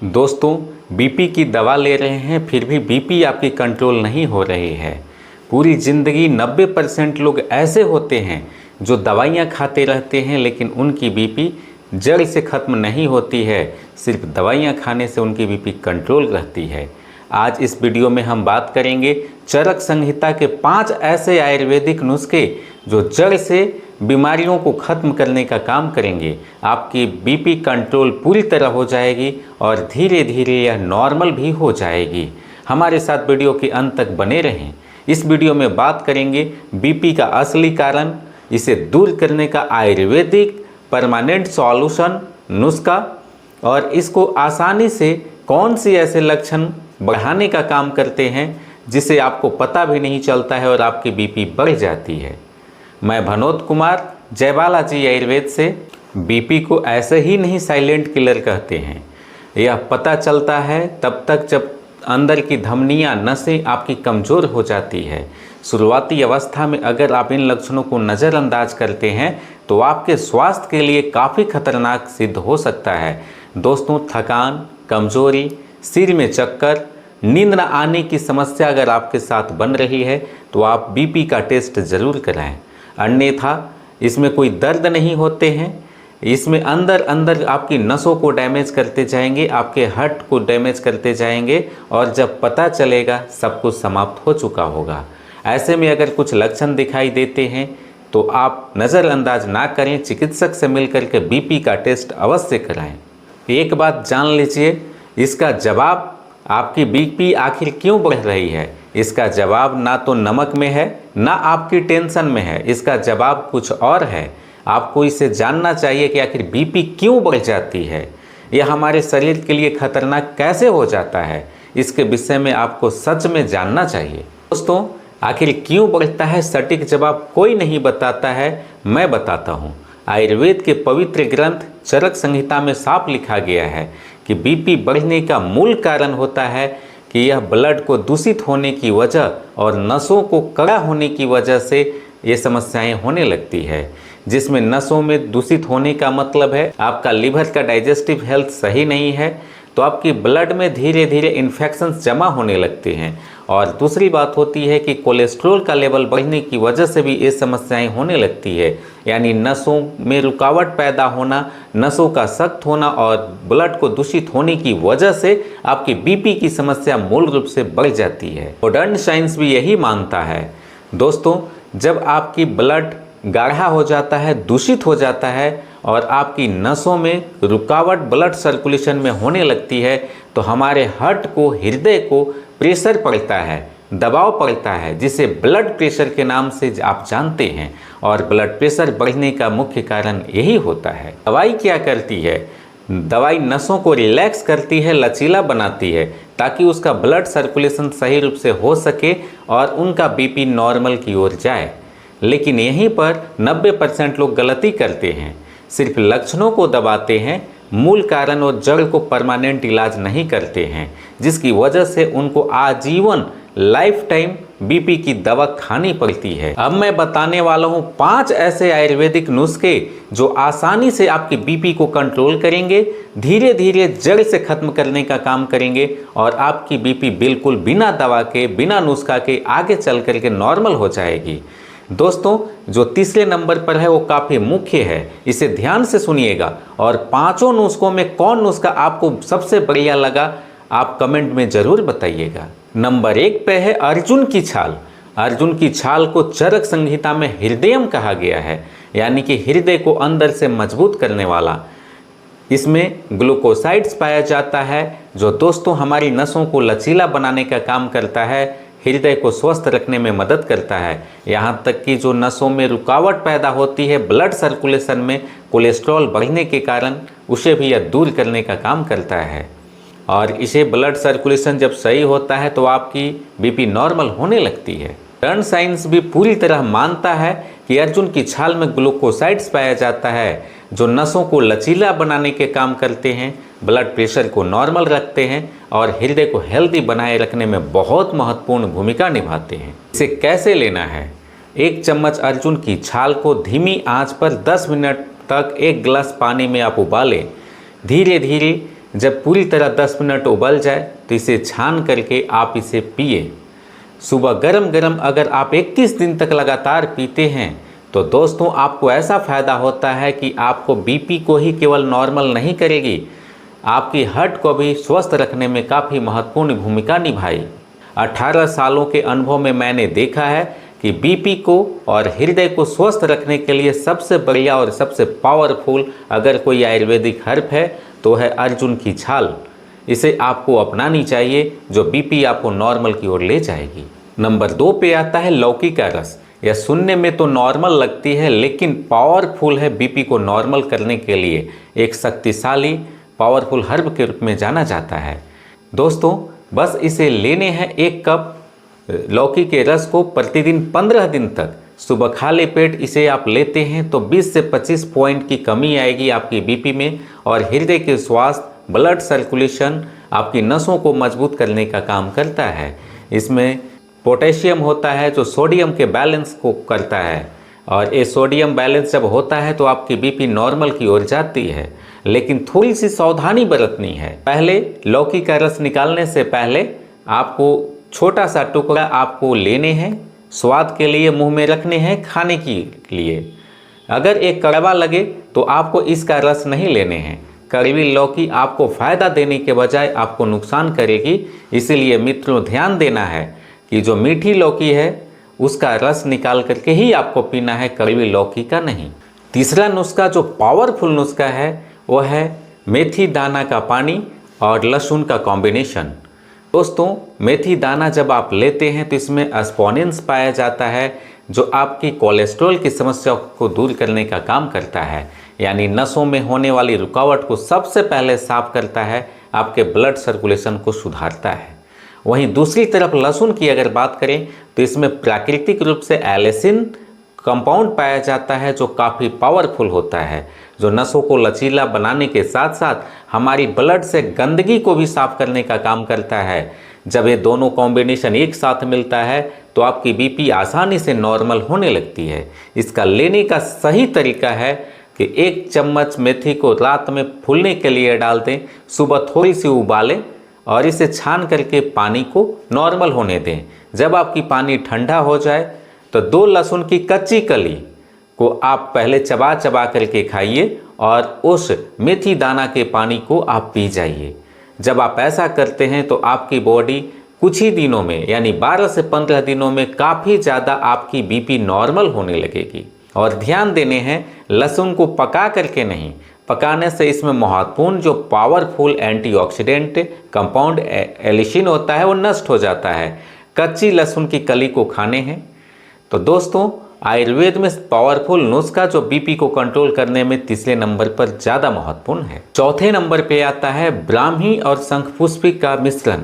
दोस्तों, बीपी की दवा ले रहे हैं फिर भी बीपी आपकी कंट्रोल नहीं हो रही है। पूरी ज़िंदगी 90% लोग ऐसे होते हैं जो दवाइयाँ खाते रहते हैं लेकिन उनकी बीपी जड़ से ख़त्म नहीं होती है, सिर्फ दवाइयाँ खाने से उनकी बीपी कंट्रोल रहती है। आज इस वीडियो में हम बात करेंगे चरक संहिता के 5 ऐसे आयुर्वेदिक नुस्खे जो जड़ से बीमारियों को ख़त्म करने का काम करेंगे। आपकी बीपी कंट्रोल पूरी तरह हो जाएगी और धीरे धीरे यह नॉर्मल भी हो जाएगी। हमारे साथ वीडियो के अंत तक बने रहें। इस वीडियो में बात करेंगे बीपी का असली कारण, इसे दूर करने का आयुर्वेदिक परमानेंट सॉल्यूशन नुस्खा और इसको आसानी से कौन सी ऐसे लक्षण बढ़ाने का काम करते हैं जिसे आपको पता भी नहीं चलता है और आपकी बीपी बढ़ जाती है। मैं भनोद कुमार जय बालाजी आयुर्वेद से। बीपी को ऐसे ही नहीं साइलेंट किलर कहते हैं। यह पता चलता है तब तक जब अंदर की धमनियां नसें आपकी कमज़ोर हो जाती है। शुरुआती अवस्था में अगर आप इन लक्षणों को नज़रअंदाज करते हैं तो आपके स्वास्थ्य के लिए काफ़ी खतरनाक सिद्ध हो सकता है। दोस्तों, थकान, कमज़ोरी, सिर में चक्कर, नींद न आने की समस्या अगर आपके साथ बन रही है तो आप बीपी का टेस्ट ज़रूर कराएं। अन्यथा इसमें कोई दर्द नहीं होते हैं, इसमें अंदर अंदर आपकी नसों को डैमेज करते जाएंगे, आपके हार्ट को डैमेज करते जाएंगे और जब पता चलेगा सब कुछ समाप्त हो चुका होगा। ऐसे में अगर कुछ लक्षण दिखाई देते हैं तो आप नज़रअंदाज ना करें, चिकित्सक से मिलकर के बीपी का टेस्ट अवश्य कराएं। एक बात जान लीजिए, इसका जवाब आपकी बीपी आखिर क्यों बढ़ रही है, इसका जवाब ना तो नमक में है ना आपकी टेंशन में है, इसका जवाब कुछ और है। आपको इसे जानना चाहिए कि आखिर बीपी क्यों बढ़ जाती है, यह हमारे शरीर के लिए खतरनाक कैसे हो जाता है, इसके विषय में आपको सच में जानना चाहिए। दोस्तों, आखिर क्यों बढ़ता है सटीक जवाब कोई नहीं बताता है, मैं बताता हूँ। आयुर्वेद के पवित्र ग्रंथ चरक संहिता में साफ लिखा गया है कि बीपी बढ़ने का मूल कारण होता है कि यह ब्लड को दूषित होने की वजह और नसों को कड़ा होने की वजह से ये समस्याएं होने लगती है। जिसमें नसों में दूषित होने का मतलब है आपका लीवर का डाइजेस्टिव हेल्थ सही नहीं है तो आपकी ब्लड में धीरे धीरे इन्फेक्शंस जमा होने लगते हैं। और दूसरी बात होती है कि कोलेस्ट्रॉल का लेवल बढ़ने की वजह से भी ये समस्याएं होने लगती है, यानी नसों में रुकावट पैदा होना, नसों का सख्त होना और ब्लड को दूषित होने की वजह से आपकी बीपी की समस्या मूल रूप से बढ़ जाती है। मॉडर्न साइंस भी यही मानता है। दोस्तों, जब आपकी ब्लड गाढ़ा हो जाता है, दूषित हो जाता है और आपकी नसों में रुकावट ब्लड सर्कुलेशन में होने लगती है तो हमारे हार्ट को, हृदय को प्रेशर पड़ता है, दबाव पड़ता है, जिसे ब्लड प्रेशर के नाम से आप जानते हैं। और ब्लड प्रेशर बढ़ने का मुख्य कारण यही होता है। दवाई क्या करती है? दवाई नसों को रिलैक्स करती है, लचीला बनाती है ताकि उसका ब्लड सर्कुलेशन सही रूप से हो सके और उनका बीपी नॉर्मल की ओर जाए। लेकिन यहीं पर 90% लोग गलती करते हैं, सिर्फ लक्षणों को दबाते हैं, मूल कारण और जड़ को परमानेंट इलाज नहीं करते हैं, जिसकी वजह से उनको आजीवन लाइफ टाइम बीपी की दवा खानी पड़ती है। अब मैं बताने वाला हूँ 5 ऐसे आयुर्वेदिक नुस्खे जो आसानी से आपकी बीपी को कंट्रोल करेंगे, धीरे धीरे जड़ से खत्म करने का काम करेंगे और आपकी बीपी बिल्कुल बिना दवा के, बिना नुस्खा के आगे चल करके नॉर्मल हो जाएगी। दोस्तों, जो तीसरे नंबर पर है वो काफ़ी मुख्य है, इसे ध्यान से सुनिएगा और 5 नुस्खों में कौन नुस्खा आपको सबसे बढ़िया लगा आप कमेंट में ज़रूर बताइएगा। नंबर 1 पे है अर्जुन की छाल। अर्जुन की छाल को चरक संहिता में हृदयम कहा गया है, यानी कि हृदय को अंदर से मजबूत करने वाला। इसमें ग्लूकोसाइड्स पाया जाता है जो दोस्तों हमारी नसों को लचीला बनाने का काम करता है, हृदय को स्वस्थ रखने में मदद करता है। यहाँ तक कि जो नसों में रुकावट पैदा होती है ब्लड सर्कुलेशन में कोलेस्ट्रॉल बढ़ने के कारण, उसे भी यह दूर करने का काम करता है। और इसे ब्लड सर्कुलेशन जब सही होता है तो आपकी बीपी नॉर्मल होने लगती है। मॉडर्न साइंस भी पूरी तरह मानता है कि अर्जुन की छाल में ग्लूकोसाइड्स पाया जाता है जो नसों को लचीला बनाने के काम करते हैं, ब्लड प्रेशर को नॉर्मल रखते हैं और हृदय को हेल्दी बनाए रखने में बहुत महत्वपूर्ण भूमिका निभाते हैं। इसे कैसे लेना है? 1 चम्मच अर्जुन की छाल को धीमी आंच पर 10 मिनट तक 1 गिलास पानी में आप उबालें। धीरे धीरे जब पूरी तरह 10 मिनट उबल जाए तो इसे छान करके आप इसे पिए। सुबह गरम गरम अगर आप 21 दिन तक लगातार पीते हैं तो दोस्तों आपको ऐसा फ़ायदा होता है कि आपको बीपी को ही केवल नॉर्मल नहीं करेगी, आपकी हार्ट को भी स्वस्थ रखने में काफ़ी महत्वपूर्ण भूमिका निभाई। 18 सालों के अनुभव में मैंने देखा है कि बीपी को और हृदय को स्वस्थ रखने के लिए सबसे बढ़िया और सबसे पावरफुल अगर कोई आयुर्वेदिक हर्ब है तो है अर्जुन की छाल। इसे आपको अपनानी चाहिए, जो बीपी आपको नॉर्मल की ओर ले जाएगी। नंबर 2 पे आता है लौकी का रस। यह सुनने में तो नॉर्मल लगती है लेकिन पावरफुल है, बीपी को नॉर्मल करने के लिए एक शक्तिशाली पावरफुल हर्ब के रूप में जाना जाता है। दोस्तों बस इसे लेने हैं 1 कप लौकी के रस को प्रतिदिन 15 दिन तक सुबह खाली पेट इसे आप लेते हैं तो 20 से 25 पॉइंट की कमी आएगी आपकी बीपी में, और हृदय के स्वास्थ्य, ब्लड सर्कुलेशन, आपकी नसों को मजबूत करने का काम करता है। इसमें पोटेशियम होता है जो सोडियम के बैलेंस को करता है, और ये सोडियम बैलेंस जब होता है तो आपकी बीपी नॉर्मल की ओर जाती है। लेकिन थोड़ी सी सावधानी बरतनी है। पहले लौकी का रस निकालने से पहले आपको छोटा सा टुकड़ा आपको लेने हैं, स्वाद के लिए मुंह में रखने हैं, खाने के लिए। अगर एक कड़वा लगे तो आपको इसका रस नहीं लेने हैं। कड़वी लौकी आपको फ़ायदा देने के बजाय आपको नुकसान करेगी, इसीलिए मित्रों ध्यान देना है कि जो मीठी लौकी है उसका रस निकाल करके ही आपको पीना है, कड़वी लौकी का नहीं। तीसरा नुस्खा जो पावरफुल नुस्खा है वो है मेथी दाना का पानी और लहसुन का कॉम्बिनेशन। दोस्तों मेथी दाना जब आप लेते हैं तो इसमें एस्पोनिन्स पाया जाता है जो आपकी कोलेस्ट्रॉल की समस्या को दूर करने का काम करता है, यानी नसों में होने वाली रुकावट को सबसे पहले साफ करता है, आपके ब्लड सर्कुलेशन को सुधारता है। वहीं दूसरी तरफ लहसुन की अगर बात करें तो इसमें प्राकृतिक रूप से एलिसिन कंपाउंड पाया जाता है जो काफ़ी पावरफुल होता है, जो नसों को लचीला बनाने के साथ साथ हमारी ब्लड से गंदगी को भी साफ करने का काम करता है। जब ये दोनों कॉम्बिनेशन एक साथ मिलता है तो आपकी बीपी आसानी से नॉर्मल होने लगती है। इसका लेने का सही तरीका है कि 1 चम्मच मेथी को रात में फूलने के लिए डाल दें, सुबह थोड़ी सी उबालें और इसे छान करके पानी को नॉर्मल होने दें। जब आपकी पानी ठंडा हो जाए तो 2 लहसुन की कच्ची कली को आप पहले चबा चबा करके खाइए और उस मेथी दाना के पानी को आप पी जाइए। जब आप ऐसा करते हैं तो आपकी बॉडी कुछ ही दिनों में यानी 12 से 15 दिनों में काफ़ी ज़्यादा आपकी बीपी नॉर्मल होने लगेगी। और ध्यान देने हैं लहसुन को पका करके नहीं, पकाने से इसमें महत्वपूर्ण जो पावरफुल एंटीऑक्सीडेंट कंपाउंड एलिसिन होता है वो नष्ट हो जाता है। कच्ची लहसुन की कली को खाने हैं। तो दोस्तों आयुर्वेद में पावरफुल नुस्खा जो बीपी को कंट्रोल करने में तीसरे नंबर पर ज़्यादा महत्वपूर्ण है। चौथे नंबर पे आता है ब्राह्मी और शंखपुष्पी का मिश्रण।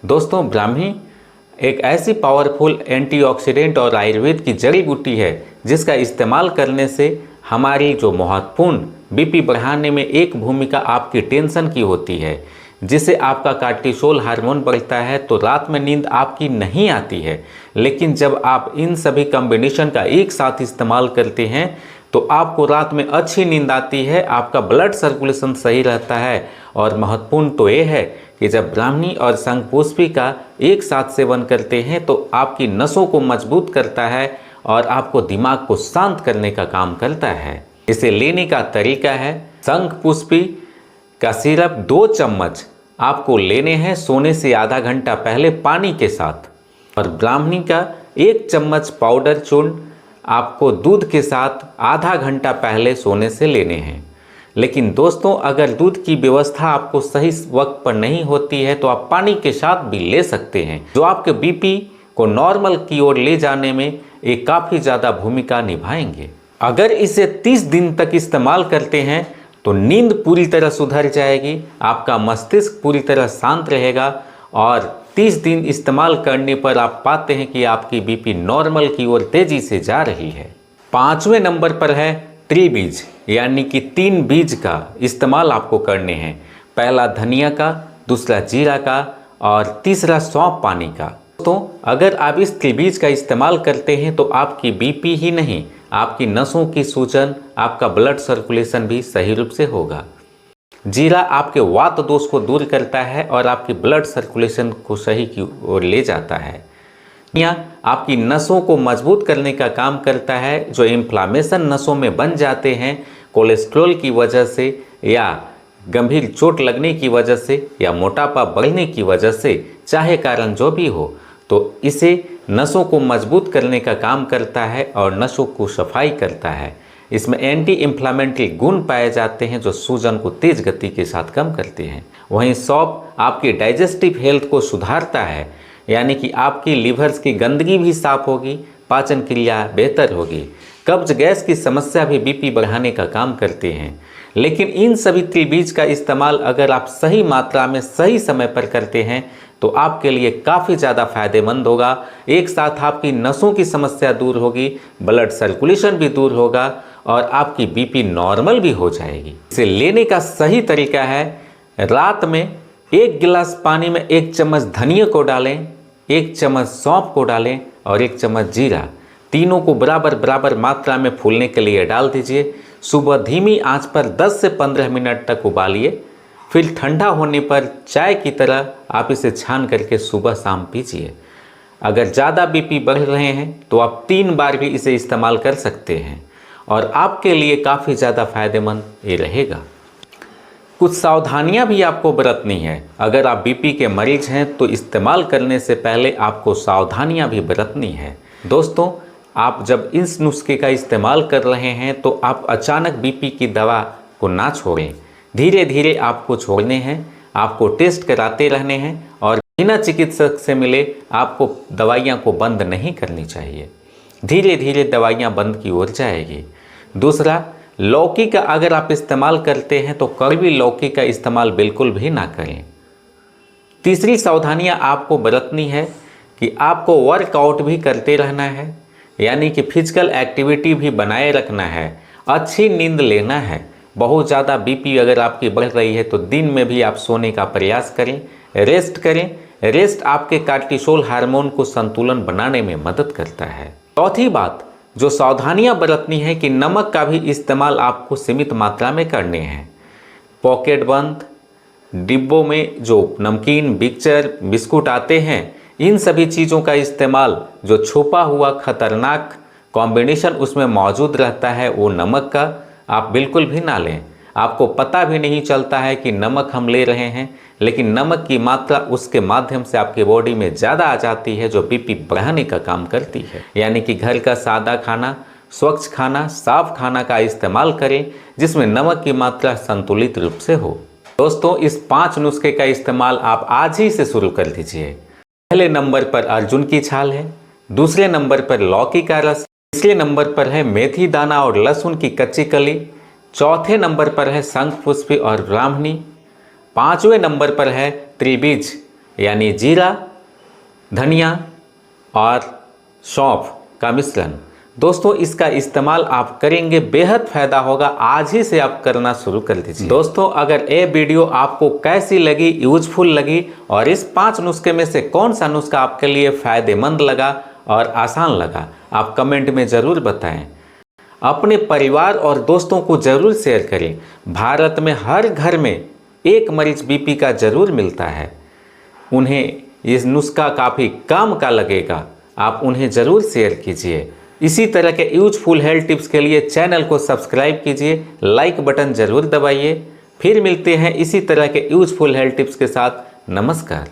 दोस्तों ब्राह्मी एक ऐसी पावरफुल एंटीऑक्सीडेंट और आयुर्वेद की जड़ी बूटी है जिसका इस्तेमाल करने से हमारी जो महत्वपूर्ण बीपी बढ़ाने में एक भूमिका आपकी टेंशन की होती है, जिससे आपका कार्टिसोल हार्मोन बढ़ता है तो रात में नींद आपकी नहीं आती है। लेकिन जब आप इन सभी कॉम्बिनेशन का एक साथ इस्तेमाल करते हैं तो आपको रात में अच्छी नींद आती है, आपका ब्लड सर्कुलेशन सही रहता है। और महत्वपूर्ण तो ये है कि जब ब्राह्मी और शंखपुष्पी का एक साथ सेवन करते हैं तो आपकी नसों को मजबूत करता है और आपको दिमाग को शांत करने का काम करता है। इसे लेने का तरीका है, शंखपुष्पी का सिरप 2 चम्मच आपको लेने हैं सोने से आधा घंटा पहले पानी के साथ, और ब्राह्मी का 1 चम्मच पाउडर चूर्ण आपको दूध के साथ आधा घंटा पहले सोने से लेने हैं। लेकिन दोस्तों अगर दूध की व्यवस्था आपको सही वक्त पर नहीं होती है तो आप पानी के साथ भी ले सकते हैं, जो आपके बीपी को नॉर्मल की ओर ले जाने में एक काफ़ी ज़्यादा भूमिका निभाएंगे। अगर इसे 30 दिन तक इस्तेमाल करते हैं तो नींद पूरी तरह सुधर जाएगी, आपका मस्तिष्क पूरी तरह शांत रहेगा और 30 दिन इस्तेमाल करने पर आप पाते हैं कि आपकी बीपी नॉर्मल की ओर तेज़ी से जा रही है। 5वें नंबर पर है ट्री बीज, यानी कि 3 बीज का इस्तेमाल आपको करने हैं। पहला धनिया का, दूसरा जीरा का और तीसरा सौंफ पानी का। तो अगर आप इस त्रिबीज का इस्तेमाल करते हैं तो आपकी बीपी ही नहीं, आपकी नसों की सूजन, आपका ब्लड सर्कुलेशन भी सही रूप से होगा। जीरा आपके वात दोष को दूर करता है और आपकी ब्लड सर्कुलेशन को सही की ओर ले जाता है। धनिया आपकी नसों को मजबूत करने का काम करता है। जो इन्फ्लामेशन नसों में बन जाते हैं कोलेस्ट्रॉल की वजह से या गंभीर चोट लगने की वजह से या मोटापा बढ़ने की वजह से, चाहे कारण जो भी हो, तो इसे नसों को मजबूत करने का काम करता है और नसों को सफाई करता है। इसमें एंटी इन्फ्लामेटरी गुण पाए जाते हैं जो सूजन को तेज गति के साथ कम करते हैं। वहीं सौंफ आपकी डाइजेस्टिव हेल्थ को सुधारता है, यानी कि आपकी लीवर्स की गंदगी भी साफ होगी, पाचन क्रिया बेहतर होगी। कब्ज गैस की समस्या भी बीपी बढ़ाने का काम करते हैं। लेकिन इन सभी त्रिबीज का इस्तेमाल अगर आप सही मात्रा में सही समय पर करते हैं तो आपके लिए काफ़ी ज़्यादा फायदेमंद होगा। एक साथ आपकी नसों की समस्या दूर होगी, ब्लड सर्कुलेशन भी दूर होगा और आपकी बीपी नॉर्मल भी हो जाएगी। इसे लेने का सही तरीका है, रात में 1 गिलास पानी में 1 चम्मच धनिया को डालें, 1 चम्मच सौंफ को डालें और 1 चम्मच जीरा, तीनों को बराबर बराबर मात्रा में फूलने के लिए डाल दीजिए। सुबह धीमी आंच पर 10 से 15 मिनट तक उबालिए, फिर ठंडा होने पर चाय की तरह आप इसे छान करके सुबह शाम पीजिए। अगर ज़्यादा बीपी बढ़ रहे हैं तो आप 3 बार भी इसे इस्तेमाल कर सकते हैं और आपके लिए काफ़ी ज़्यादा फायदेमंद ये रहेगा। कुछ सावधानियां भी आपको बरतनी है। अगर आप बीपी के मरीज हैं तो इस्तेमाल करने से पहले आपको सावधानियां भी बरतनी है। दोस्तों, आप जब इस नुस्खे का इस्तेमाल कर रहे हैं तो आप अचानक बीपी की दवा को ना छोड़ें। धीरे धीरे आपको छोड़ने हैं, आपको टेस्ट कराते रहने हैं और बिना चिकित्सक से मिले आपको दवाइयाँ को बंद नहीं करनी चाहिए। धीरे धीरे दवाइयाँ बंद की ओर जाएगी। दूसरा, लौकी का अगर आप इस्तेमाल करते हैं तो कड़वी लौकी का इस्तेमाल बिल्कुल भी ना करें। तीसरी सावधानियाँ आपको बरतनी है कि आपको वर्कआउट भी करते रहना है, यानी कि फिजिकल एक्टिविटी भी बनाए रखना है, अच्छी नींद लेना है। बहुत ज़्यादा बीपी अगर आपकी बढ़ रही है तो दिन में भी आप सोने का प्रयास करें, रेस्ट करें। रेस्ट आपके कार्टिसोल हार्मोन को संतुलन बनाने में मदद करता है। चौथी बात जो सावधानियां बरतनी है कि नमक का भी इस्तेमाल आपको सीमित मात्रा में करने हैं। पॉकेट बंद डिब्बों में जो नमकीन, मिक्सचर, बिस्कुट आते हैं, इन सभी चीज़ों का इस्तेमाल जो छुपा हुआ खतरनाक कॉम्बिनेशन उसमें मौजूद रहता है वो नमक का आप बिल्कुल भी ना लें। आपको पता भी नहीं चलता है कि नमक हम ले रहे हैं, लेकिन नमक की मात्रा उसके माध्यम से आपके बॉडी में ज़्यादा आ जाती है जो बीपी बढ़ाने का काम करती है। यानी कि घर का सादा खाना, स्वच्छ खाना, साफ खाना का इस्तेमाल करें जिसमें नमक की मात्रा संतुलित रूप से हो। दोस्तों, इस 5 नुस्खे का इस्तेमाल आप आज ही से शुरू कर दीजिए। पहले नंबर पर अर्जुन की छाल है, दूसरे नंबर पर लौकी का रस, तीसरे नंबर पर है मेथी दाना और लहसुन की कच्ची कली, चौथे नंबर पर है शंखपुष्पी और ब्राह्मणी, 5वें नंबर पर है त्रिबीज यानी जीरा, धनिया और सौंफ का मिश्रण। दोस्तों, इसका इस्तेमाल आप करेंगे, बेहद फायदा होगा। आज ही से आप करना शुरू कर दीजिए। दोस्तों, अगर ये वीडियो आपको कैसी लगी, यूजफुल लगी और इस 5 नुस्खे में से कौन सा नुस्खा आपके लिए फ़ायदेमंद लगा और आसान लगा, आप कमेंट में ज़रूर बताएं। अपने परिवार और दोस्तों को ज़रूर शेयर करें। भारत में हर घर में एक मरीज बीपी का ज़रूर मिलता है। उन्हें ये नुस्खा काफ़ी काम का लगेगा, आप उन्हें ज़रूर शेयर कीजिए। इसी तरह के यूजफुल हेल्थ टिप्स के लिए चैनल को सब्सक्राइब कीजिए, लाइक बटन ज़रूर दबाइए। फिर मिलते हैं इसी तरह के यूजफुल हेल्थ टिप्स के साथ। नमस्कार।